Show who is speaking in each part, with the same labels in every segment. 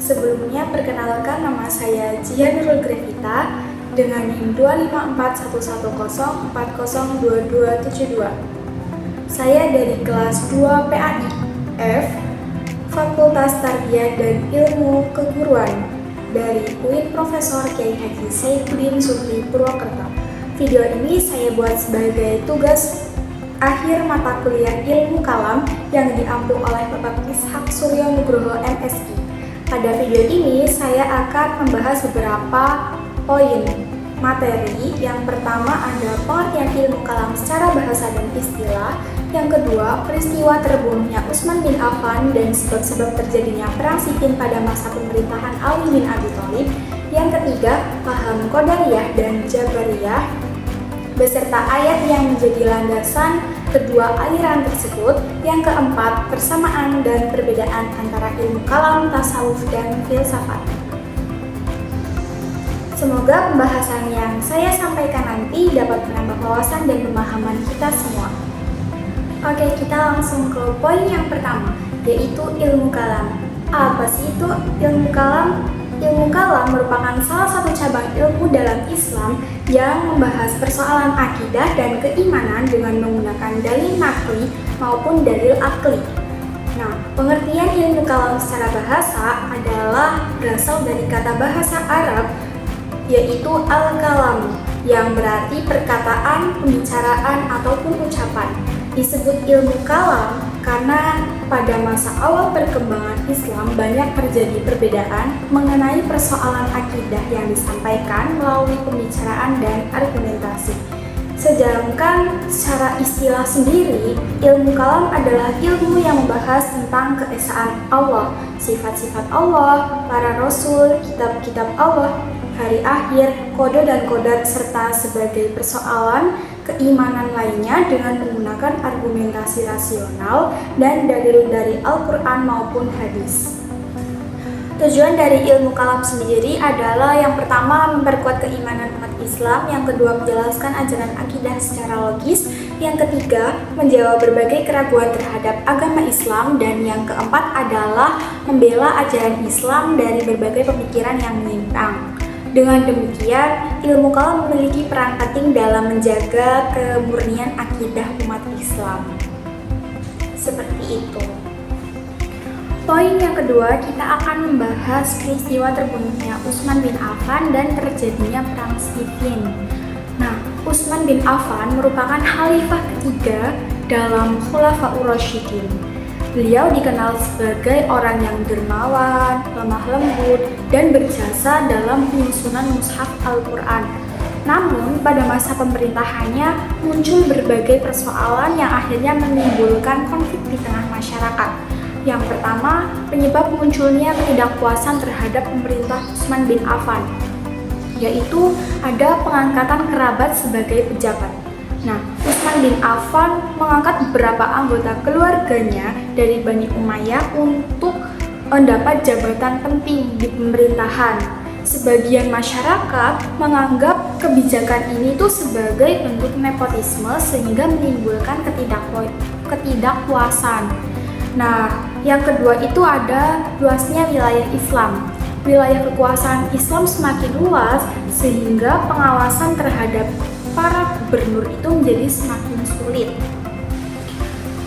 Speaker 1: Sebelumnya perkenalkan, nama saya Jia Nurul Grevita dengan NIM 2541104022272. Saya dari kelas 2 PAI F, Fakultas Tarbiyah dan Ilmu Keguruan dari UIN Profesor Kiai Haji Saifuddin Zuhri Purwokerto. Video ini saya buat sebagai tugas akhir mata kuliah Ilmu Kalam yang diampu oleh Bapak Ishak Suryo Nugroho MSI. Pada video ini saya akan membahas beberapa poin materi. Yang pertama ada pengertian ilmu kalam secara bahasa dan istilah. Yang kedua, peristiwa terbunuhnya Utsman bin Affan dan sebab-sebab terjadinya perang Siffin pada masa pemerintahan Ali bin Abi Thalib. Yang ketiga, paham Qadariyah dan Jabariyah beserta ayat yang menjadi landasan kedua aliran tersebut. Yang keempat, persamaan dan perbedaan antara ilmu kalam, tasawuf, dan filsafat. Semoga pembahasan yang saya sampaikan nanti dapat menambah wawasan dan pemahaman kita semua. Oke, kita langsung ke poin yang pertama, yaitu ilmu kalam. Apa sih itu ilmu kalam? Ilmu kalam merupakan salah satu cabang ilmu dalam Islam yang membahas persoalan akidah dan keimanan dengan menggunakan dalil naqli maupun dalil akli. Nah, pengertian ilmu kalam secara bahasa adalah berasal dari kata bahasa Arab yaitu al-kalam yang berarti perkataan, pembicaraan, ataupun ucapan. Disebut ilmu kalam karena pada masa awal perkembangan Islam banyak terjadi perbedaan mengenai persoalan akidah yang disampaikan melalui pembicaraan dan argumentasi. Sedangkan secara istilah sendiri, ilmu kalam adalah ilmu yang membahas tentang keesaan Allah, sifat-sifat Allah, para rasul, kitab-kitab Allah, hari akhir, kode dan kodrat, serta sebagai persoalan keimanan lainnya dengan menggunakan argumentasi rasional dan dalil dari Al-Quran maupun hadis. Tujuan dari ilmu kalam sendiri adalah yang pertama memperkuat keimanan umat Islam, yang kedua menjelaskan ajaran akidah secara logis, yang ketiga menjawab berbagai keraguan terhadap agama Islam, dan yang keempat adalah membela ajaran Islam dari berbagai pemikiran yang menyimpang. Dengan demikian, ilmu kalam memiliki peran penting dalam menjaga kemurnian akidah umat Islam. Seperti itu. Poin yang kedua, kita akan membahas peristiwa terbunuhnya Utsman bin Affan dan terjadinya perang Siffin. Nah, Utsman bin Affan merupakan khalifah ketiga dalam Khulafaur Rasyidin. Beliau dikenal sebagai orang yang dermawan, lemah lembut, dan berjasa dalam penyusunan mushaf Al-Quran. Namun, pada masa pemerintahannya muncul berbagai persoalan yang akhirnya menimbulkan konflik di tengah masyarakat. Yang pertama, penyebab munculnya ketidakpuasan terhadap pemerintah Utsman bin Affan, yaitu ada pengangkatan kerabat sebagai pejabat. Nah, Utsman bin Affan mengangkat beberapa anggota keluarganya dari Bani Umayyah untuk mendapat jabatan penting di pemerintahan. Sebagian masyarakat menganggap kebijakan ini tuh sebagai bentuk nepotisme sehingga menimbulkan ketidakpuasan. Nah, yang kedua itu ada luasnya wilayah Islam. Wilayah kekuasaan Islam semakin luas sehingga pengawasan terhadap para gubernur itu menjadi semakin sulit.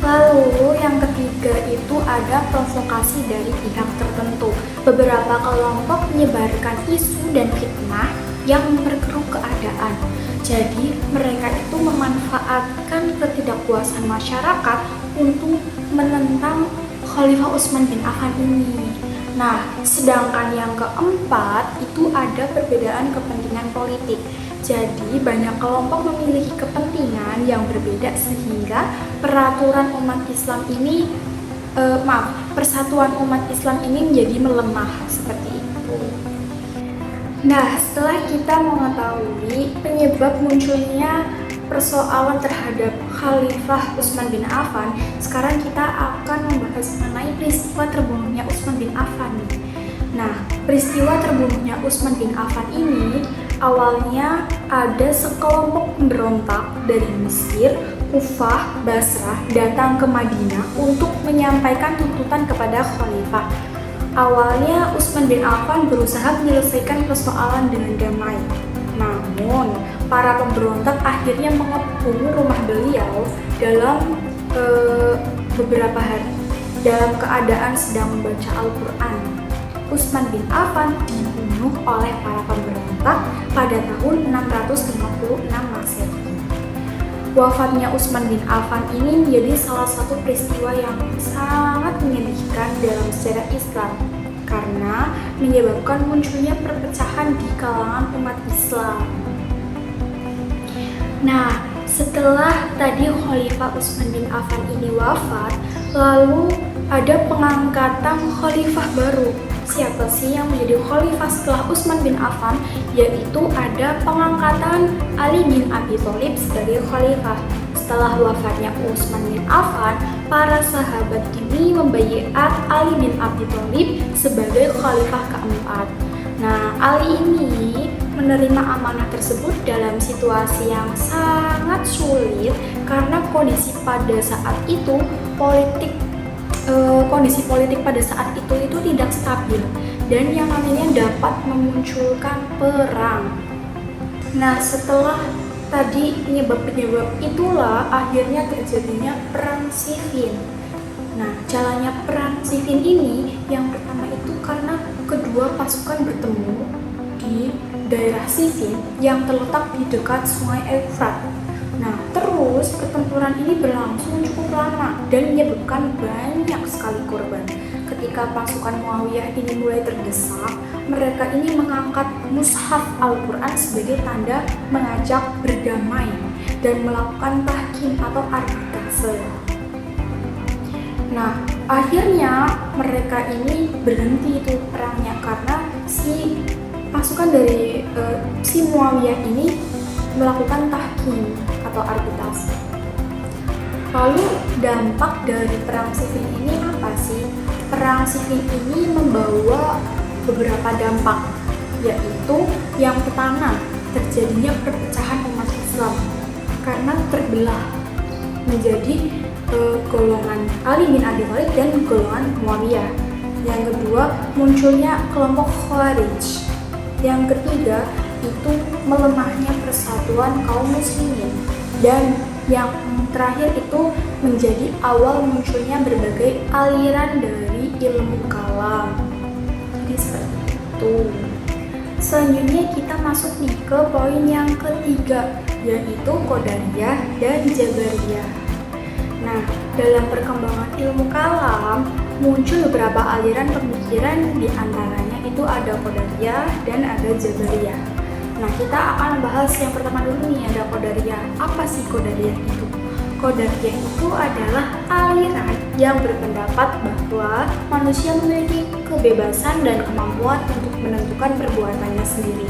Speaker 1: Lalu yang ketiga itu ada provokasi dari pihak tertentu. Beberapa kelompok menyebarkan isu dan fitnah yang memperkeruh keadaan. Jadi mereka itu memanfaatkan ketidakpuasan masyarakat untuk menentang Khalifah Utsman bin Affan ini. Nah, sedangkan yang keempat itu ada perbedaan kepentingan politik. Jadi banyak kelompok memiliki kepentingan yang berbeda sehingga persatuan umat Islam ini menjadi melemah seperti itu. Nah, setelah kita mengetahui penyebab munculnya persoalan terhadap Khalifah Utsman bin Affan, sekarang kita akan membahas mengenai peristiwa terbunuhnya Utsman bin Affan. Nah, peristiwa terbunuhnya Utsman bin Affan ini awalnya ada sekelompok pemberontak dari Mesir, Kufah, Basrah datang ke Madinah untuk menyampaikan tuntutan kepada Khalifah. Awalnya Utsman bin Affan berusaha menyelesaikan persoalan dengan damai. Namun, para pemberontak akhirnya mengepung rumah beliau dalam beberapa hari dalam keadaan sedang membaca Al-Quran. Utsman bin Affan dibunuh oleh para pemberontak pada tahun 656 Masehi. Wafatnya Utsman bin Affan ini menjadi salah satu peristiwa yang sangat menyedihkan dalam sejarah Islam karena menyebabkan munculnya perpecahan di kalangan umat Islam. Nah, setelah tadi Khalifah Utsman bin Affan ini wafat, lalu ada pengangkatan khalifah baru. Siapa sih yang menjadi khalifah setelah Utsman bin Affan? Yaitu ada pengangkatan Ali bin Abi Thalib sebagai khalifah. Setelah wafatnya Utsman bin Affan, para sahabat ini membaiat Ali bin Abi Thalib sebagai khalifah keempat. Nah, Ali ini menerima amanah tersebut dalam situasi yang sangat sulit karena kondisi politik pada saat itu tidak stabil dan yang namanya dapat memunculkan perang. Nah, setelah tadi penyebab-penyebab itulah akhirnya terjadinya perang Siffin. Nah, jalannya perang Siffin ini yang pertama itu karena kedua pasukan bertemu di daerah Siffin yang terletak di dekat Sungai Efrat. Nah, terus pertempuran ini berlangsung cukup lama dan menyebabkan banyak sekali korban. Ketika pasukan Muawiyah ini mulai terdesak, mereka ini mengangkat mushaf Al-Quran sebagai tanda mengajak berdamai dan melakukan tahkim atau arbitrase. Nah, akhirnya mereka ini berhenti itu perangnya karena si pasukan dari si Muawiyah ini melakukan tahkim atau arbitrase. Lalu dampak dari perang Siffin ini apa sih? Perang Siffin ini membawa beberapa dampak, yaitu yang pertama terjadinya perpecahan umat Islam karena terbelah menjadi golongan Ali bin Abi Thalib dan golongan Muawiyah. Yang kedua, munculnya kelompok Khawarij. Yang ketiga, itu melemahnya persatuan kaum muslimin. Dan yang terakhir itu menjadi awal munculnya berbagai aliran dari ilmu kalam. Jadi seperti itu. Selanjutnya kita masuk nih ke poin yang ketiga, yaitu Qadariyah dan Jabariyah. Nah, dalam perkembangan ilmu kalam muncul beberapa aliran pemikiran, di antaranya itu ada Qadariyah dan ada Jabariyah. Nah, kita akan membahas yang pertama dulu nih, ada Qadariyah. Apa sih Qadariyah itu? Qadariyah itu adalah aliran yang berpendapat bahwa manusia memiliki kebebasan dan kemampuan untuk menentukan perbuatannya sendiri.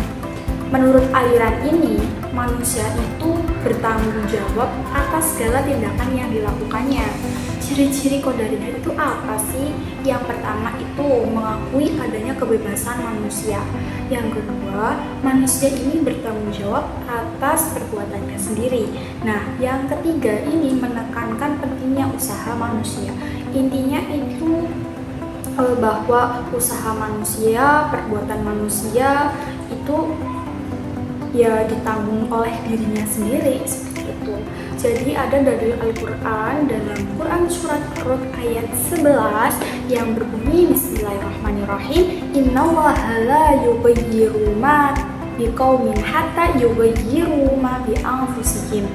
Speaker 1: Menurut aliran ini, manusia itu bertanggung jawab atas segala tindakan yang dilakukannya. Ciri-ciri Qadariyah itu apa sih? Yang pertama itu mengakui adanya kebebasan manusia. Yang kedua, manusia ini bertanggung jawab atas perbuatannya sendiri. Nah, yang ketiga ini menekankan pentingnya usaha manusia. Intinya itu bahwa usaha manusia, perbuatan manusia itu ya ditanggung oleh dirinya sendiri, seperti itu. Jadi ada dari Al-Quran dalam Quran surat Ar-Rod ayat 11 yang berbunyi Bismillahirrahmanirrahim, Innallaha la yughayyiru ma biqaumin hatta yughayyiru ma bi anfusihim.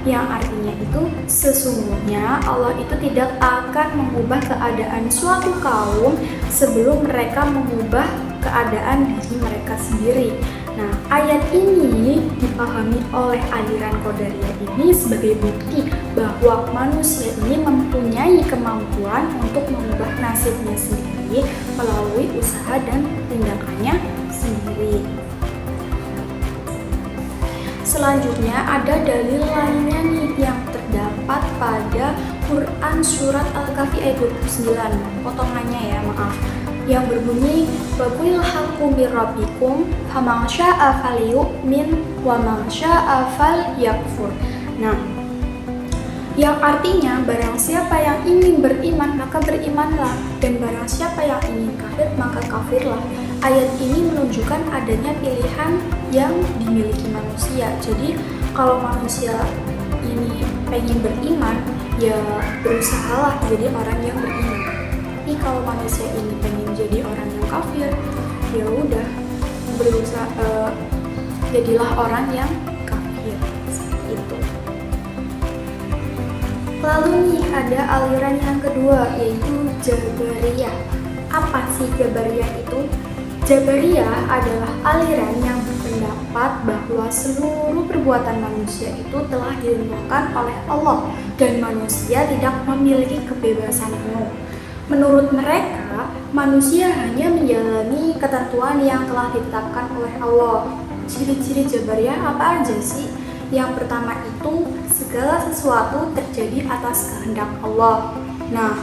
Speaker 1: Yang artinya itu sesungguhnya Allah itu tidak akan mengubah keadaan suatu kaum sebelum mereka mengubah keadaan diri mereka sendiri. Nah, ayat ini dipahami oleh aliran Qadariyah ini sebagai bukti bahwa manusia ini mempunyai kemampuan untuk mengubah nasibnya sendiri melalui usaha dan tindakannya sendiri. Selanjutnya ada dalil lainnya nih yang terdapat pada Quran surat Al-Kahfi ayat 29, potongannya ya, maaf, yang berbunyi Waqul haqqu mir rabbikum faman syaa'a falyu'min wa man syaa'a falyakfur. Nah, yang artinya barang siapa yang ingin beriman maka berimanlah, dan barang siapa yang ingin kafir maka kafirlah. Ayat ini menunjukkan adanya pilihan yang dimiliki manusia. Jadi kalau manusia ini pengen beriman, ya berusahalah jadi orang yang beriman. Tapi kalau manusia ini pengen jadi orang yang kafir, ya udah berusaha jadilah orang yang kafir. Seperti itu. Lalu nih ada aliran yang kedua, yaitu Jabariyah. Apa sih Jabariyah itu? Jabariyah adalah aliran yang berpendapat bahwa seluruh perbuatan manusia itu telah ditentukan oleh Allah dan manusia tidak memiliki kebebasan penuh. Menurut mereka, manusia hanya menjalani ketentuan yang telah ditetapkan oleh Allah. Ciri-ciri Jabariyah apa aja sih? Yang pertama itu segala sesuatu terjadi atas kehendak Allah. Nah,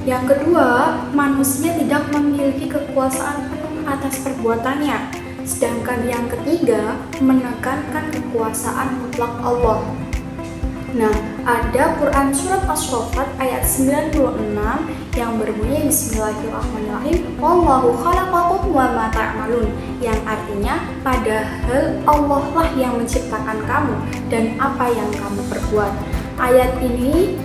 Speaker 1: yang kedua, manusia tidak memiliki kekuasaan penuh atas perbuatannya. Sedangkan yang ketiga, menekankan kekuasaan mutlak Allah. Nah, ada Quran Surat As-Saffat ayat 96 yang berbunyi Bismillahirrahmanirrahim, Wallahu khalaqakum wa ma ta'malun, yang artinya padahal Allah lah yang menciptakan kamu dan apa yang kamu perbuat. Ayat ini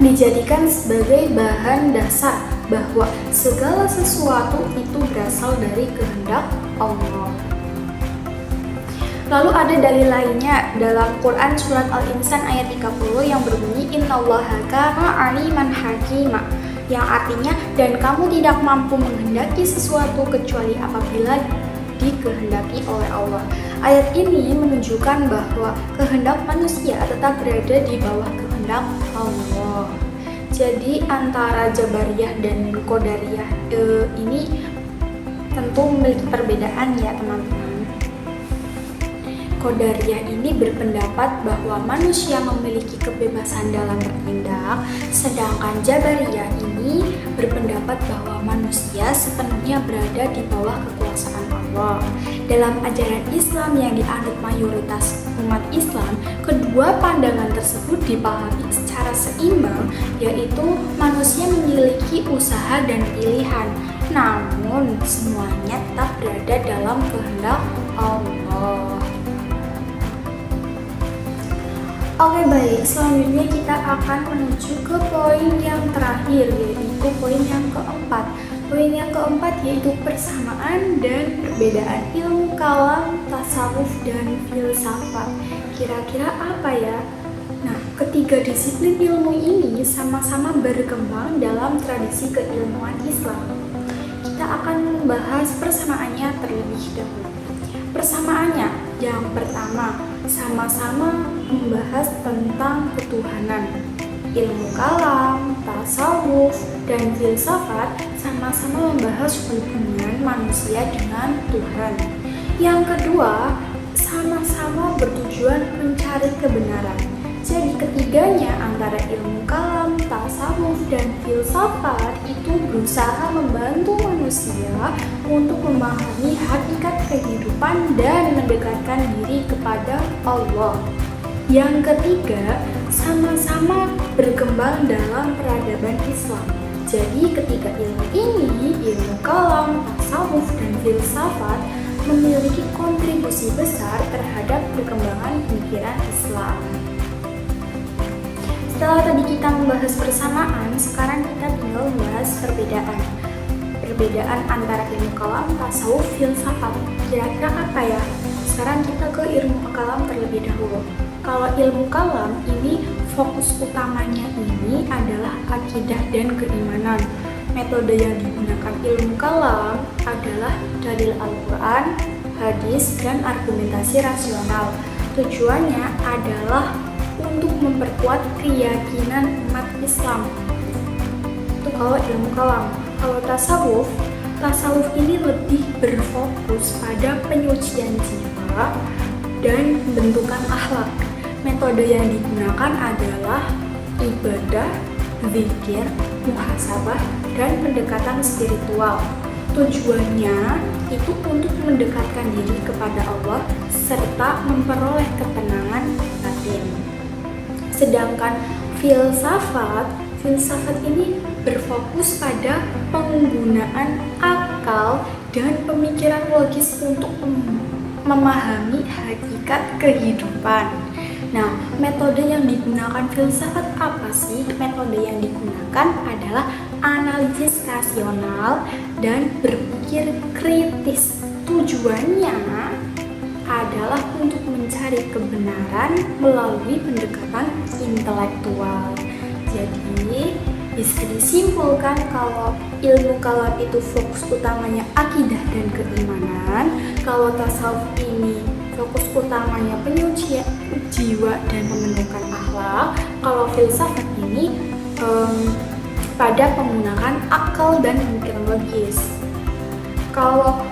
Speaker 1: dijadikan sebagai bahan dasar bahwa segala sesuatu itu berasal dari kehendak Allah. Lalu ada dalil lainnya dalam Quran Surat Al-Insan ayat 30 yang berbunyi Innallaha kana aliman hakima, yang artinya dan kamu tidak mampu menghendaki sesuatu kecuali apabila dikehendaki oleh Allah. Ayat ini menunjukkan bahwa kehendak manusia tetap berada di bawah kehendak Allah. Jadi antara Jabariyah dan Qadariyah ini tentu memiliki perbedaan ya teman-teman. Qadariyah ini berpendapat bahwa manusia memiliki kebebasan dalam bertindak, sedangkan Jabariyah ini berpendapat bahwa manusia sepenuhnya berada di bawah kekuasaan Allah. Dalam ajaran Islam yang dianut mayoritas umat Islam, kedua pandangan tersebut dipahami secara seimbang, yaitu manusia memiliki usaha dan pilihan, namun semuanya tetap berada dalam kehendak Allah. Oke baik, selanjutnya kita akan menuju ke poin yang terakhir, yaitu poin yang keempat. Poin yang keempat yaitu persamaan dan perbedaan ilmu kalam, tasawuf, dan filsafat. Kira-kira apa ya? Nah, ketiga disiplin ilmu ini sama-sama berkembang dalam tradisi keilmuan Islam. Kita akan membahas persamaannya terlebih dahulu. Persamaannya, yang pertama, sama-sama membahas tentang ketuhanan. Ilmu kalam, tasawuf, dan filsafat sama-sama membahas hubungan manusia dengan Tuhan. Yang kedua, sama-sama bertujuan mencari kebenaran. Jadi ketiganya antara ilmu kalam, tasawuf, dan filsafat itu berusaha membantu manusia untuk memahami hakikat kehidupan dan mendekatkan diri kepada Allah. Yang ketiga, sama-sama berkembang dalam peradaban Islam. Jadi ketiga ilmu ini, ilmu kalam, tasawuf, dan filsafat memiliki kontribusi besar terhadap perkembangan pemikiran Islam. Setelah tadi kita membahas persamaan, sekarang kita tinggal membahas perbedaan. Perbedaan antara ilmu kalam, tasawuf, filsafat. Kira-kira apa ya? Sekarang kita ke ilmu kalam terlebih dahulu. Kalau ilmu kalam ini fokus utamanya ini adalah akidah dan keimanan. Metode yang digunakan ilmu kalam adalah dalil Al-Quran, hadis, dan argumentasi rasional. Tujuannya adalah untuk memperkuat keyakinan umat Islam. Itu kalau ilmu kalam. Kalau tasawuf ini lebih berfokus pada penyucian jiwa dan pembentukan akhlak. Metode yang digunakan adalah ibadah, zikir, muhasabah, dan pendekatan spiritual. Tujuannya itu untuk mendekatkan diri kepada Allah serta memperoleh ketenangan batin. Sedangkan filsafat ini berfokus pada penggunaan akal dan pemikiran logis untuk memahami hakikat kehidupan. Nah, metode yang digunakan filsafat apa sih? Metode yang digunakan adalah analisis rasional dan berpikir kritis. Tujuannya adalah untuk mencari kebenaran melalui pendekatan intelektual. Jadi, bisa disimpulkan kalau ilmu kalam itu fokus utamanya akidah dan keimanan, kalau tasawuf ini fokus utamanya penyucian jiwa dan pembentukan akhlak, kalau filsafat ini pada penggunaan akal dan pemikiran logis. Kalau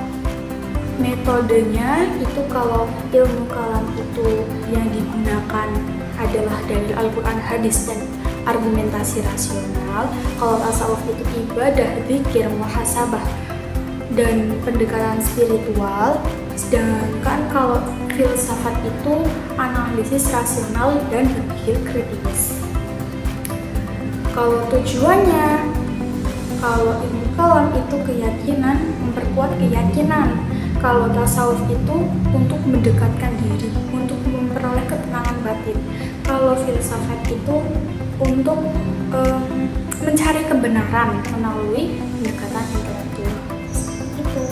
Speaker 1: metodenya itu, kalau ilmu kalam itu yang digunakan adalah dari Al-Quran, hadis, dan argumentasi rasional. Kalau tasawuf itu ibadah, zikir, muhasabah, dan pendekatan spiritual. Sedangkan kalau filsafat itu analisis rasional dan berpikir kritis. Kalau tujuannya, kalau ilmu kalam itu keyakinan, memperkuat keyakinan. Kalau tasawuf itu untuk mendekatkan diri, untuk memperoleh ketenangan batin. Kalau filsafat itu untuk mencari kebenaran melalui pendekatan intelektual. Itu.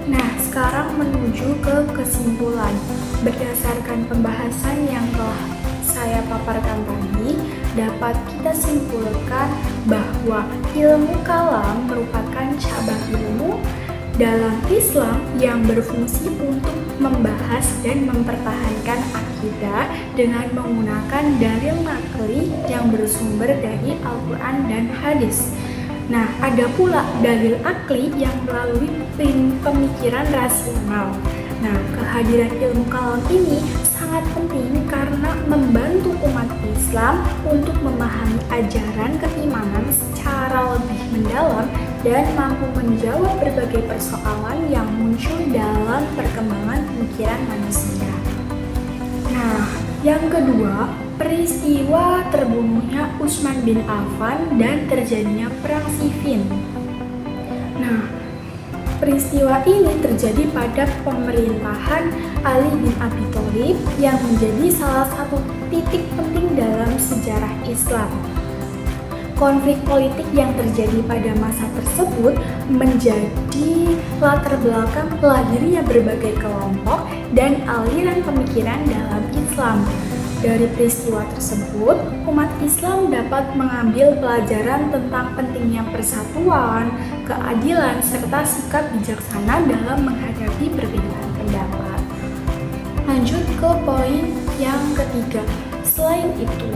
Speaker 1: Nah, sekarang menuju ke kesimpulan. Berdasarkan pembahasan yang telah saya paparkan tadi, dapat kita simpulkan bahwa ilmu kalam merupakan cabang ilmu dalam Islam yang berfungsi untuk membahas dan mempertahankan akidah dengan menggunakan dalil naqli yang bersumber dari Al-Quran dan hadis. Nah, ada pula dalil akli yang melalui pemikiran rasional. Nah, kehadiran ilmu kalam ini sangat penting karena membantu umat Islam untuk memahami ajaran keimanan secara lebih mendalam dan mampu menjawab berbagai persoalan yang muncul dalam perkembangan pemikiran manusia. Nah, yang kedua, peristiwa terbunuhnya Utsman bin Affan dan terjadinya Perang Siffin. Nah, peristiwa ini terjadi pada pemerintahan Ali bin Abi Thalib yang menjadi salah satu titik penting dalam sejarah Islam. Konflik politik yang terjadi pada masa tersebut menjadi latar belakang lahirnya berbagai kelompok dan aliran pemikiran dalam Islam. Dari peristiwa tersebut, umat Islam dapat mengambil pelajaran tentang pentingnya persatuan, keadilan, serta sikap bijaksana dalam menghadapi perbedaan pendapat. Lanjut ke poin yang ketiga. Selain itu,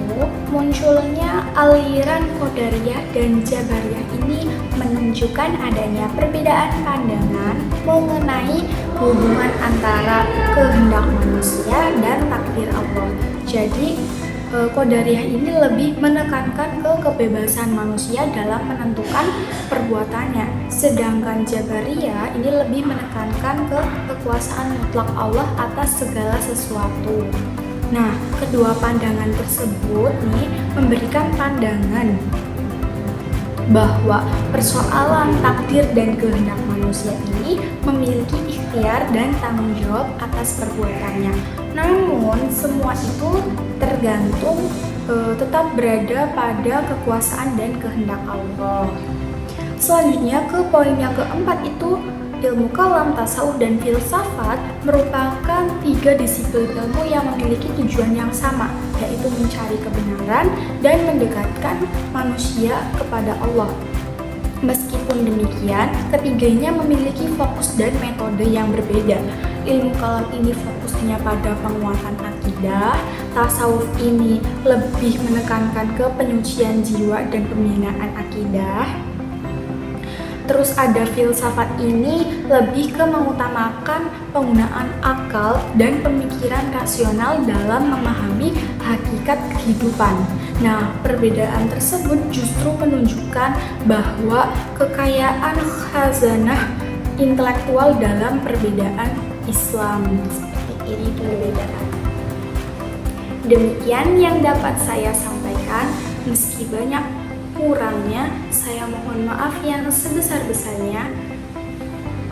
Speaker 1: munculnya aliran Qadariyah dan Jabariyah ini menunjukkan adanya perbedaan pandangan mengenai hubungan antara kehendak manusia dan takdir Allah. Jadi, Qadariyah ini lebih menekankan ke kebebasan manusia dalam menentukan perbuatannya, sedangkan Jabariyah ini lebih menekankan ke kekuasaan mutlak Allah atas segala sesuatu. Nah, kedua pandangan tersebut nih memberikan pandangan bahwa persoalan takdir dan kehendak manusia ini memiliki ikhtiar dan tanggung jawab atas perbuatannya. Namun, semua itu tergantung tetap berada pada kekuasaan dan kehendak Allah. Selanjutnya ke poin yang keempat itu, ilmu kalam, tasawuf, dan filsafat merupakan tiga disiplin ilmu yang memiliki tujuan yang sama, yaitu mencari kebenaran dan mendekatkan manusia kepada Allah. Meskipun demikian, ketiganya memiliki fokus dan metode yang berbeda. Ilmu kalam ini fokusnya pada penguatan akidah, tasawuf ini lebih menekankan ke penyucian jiwa dan pembinaan akidah. Terus ada filsafat ini lebih ke mengutamakan penggunaan akal dan pemikiran rasional dalam memahami hakikat kehidupan. Nah, perbedaan tersebut justru menunjukkan bahwa kekayaan khazanah intelektual dalam perbedaan Islam. Seperti ini perbedaan. Demikian yang dapat saya sampaikan. Meski banyak kurangnya, saya mohon maaf yang sebesar-besarnya.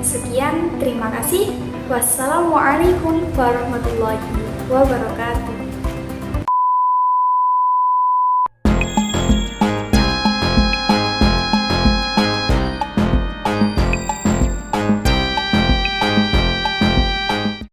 Speaker 1: Sekian, terima kasih. Wassalamualaikum warahmatullahi wabarakatuh.